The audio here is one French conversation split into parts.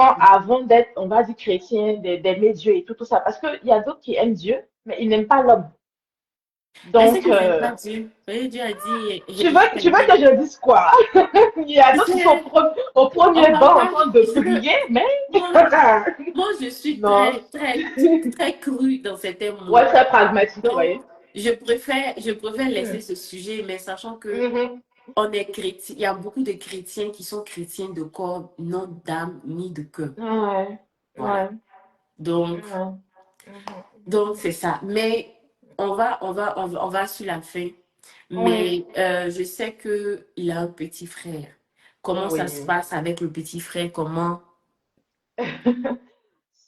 avant d'être, on va dire, chrétien, d'aimer Dieu et tout ça. Parce qu'il y a d'autres qui aiment Dieu, mais ils n'aiment pas l'homme. Mais c'est Donc, que j'aime pas Dieu. Vous voyez, Dieu a dit, tu veux que je dise quoi? Il y a d'autres qui sont c'est- au on premier va banc en pas, train de c'est que prier, mais moi, moi, je suis non. très crue dans certains Ouais, mots. très pragmatique, Donc, oui. je préfère laisser Mhm. ce sujet, mais sachant que Mhm. on est chrétien, il y a beaucoup de chrétiens qui sont chrétiens de corps, non d'âme ni de cœur. Ouais, Voilà. ouais, Donc, ouais. Mhm. donc c'est ça. Mais on va sur la fin. Oui, Mais je sais que il a un petit frère. Comment ça se oui. passe avec le petit frère? Comment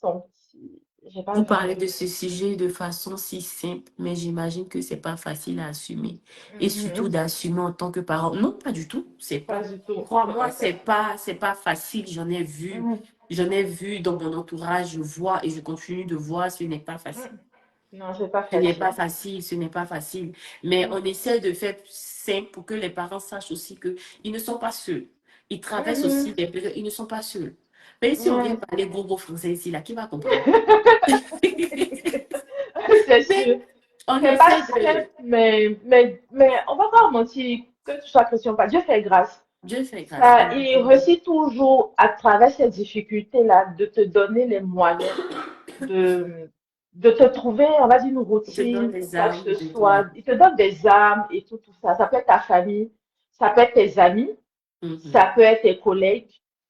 Son petit, j'ai pas vous vu. parlez de ce sujet de façon si simple, mais j'imagine que c'est pas facile à assumer. Et surtout Mhm. d'assumer en tant que parent. Non, pas du tout. C'est Pas pas. du tout, c'est Crois-moi, pas ça. c'est pas facile. Mhm. J'en ai vu dans mon entourage. Je vois et je continue de voir. Ce n'est pas facile. Mhm. Non, c'est pas Ce n'est pas facile. facile. Ce n'est pas facile. Mais on essaie de faire simple pour que les parents sachent aussi que ils ne sont pas seuls. Ils traversent aussi Mhm. des périodes. Ils ne sont pas seuls. Mais si on vient Ouais. parler gros français ici, là, qui va comprendre? C'est Mais sûr. on C'est pas essaie simple, de. mais on va pas mentir que tu sois chrétien ou pas. Dieu fait grâce. Dieu fait grâce. Ça, il Exactement. réussit toujours à travers ces difficultés-là de te donner les moyens de, de te trouver, on va dire, une Il te donne routine ou les quoi que armes ce de toi. soit. Il te donne des armes et tout ça. Ça peut être ta famille, ça peut être tes amis, Mhm. ça peut être tes collègues,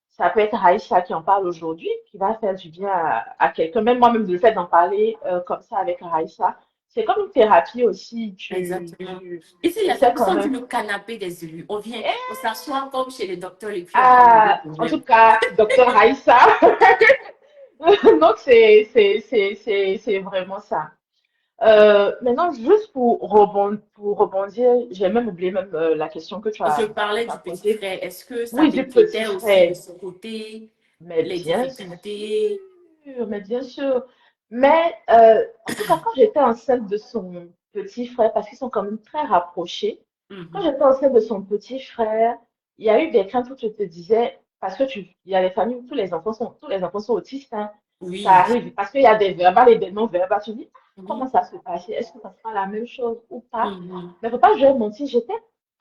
ça peut être Aïcha qui en parle aujourd'hui, qui va faire du bien à quelqu'un. Même moi-même, le fait d'en parler comme ça avec Aïcha, c'est comme une thérapie aussi. Exactement. Ici, il y Tu a ça, sais vous quand sentez même. le canapé des élus. On vient, on s'assoit comme chez les docteurs et puis on parle de nos Ah, en tout problèmes. cas, docteur Aïssa. Donc, c'est vraiment ça. Maintenant, juste pour rebondir, j'ai même oublié même la question que Je tu parlais as du petit posée. frère. Est-ce que ça Oui, du petit l'inquiétait aussi de frère. son côté, Mais les bien difficultés? sûr, mais bien sûr. Mais en tout cas, quand j'étais enceinte de son petit frère, parce qu'ils sont quand même très rapprochés, quand Mhm. j'étais enceinte de son petit frère, il y a eu des craintes où tu te disais, parce que il y a des familles où tous les enfants sont autistes, hein, ça Oui. arrive, parce qu'il y a des verbales et des non-verbales. Tu dis, comment Oui. ça se passe? Est-ce que ça sera la même chose ou pas? Mhm. Mais faut pas que je vais mentir, j'étais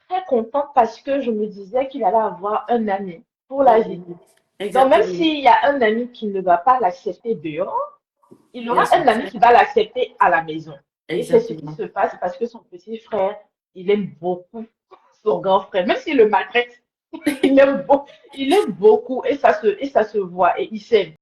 très contente parce que je me disais qu'il allait avoir un ami pour la vie. Mhm. Donc, même Exactement. s'il y a un ami qui ne va pas l'accepter dehors, il Il y a aura son un ami frère. qui va l'accepter à la maison. Et c'est ce qui Exactement. se passe parce que son petit frère, il aime beaucoup son grand frère. Même s'il le maltraite, il aime beaucoup et ça se voit et il s'aime.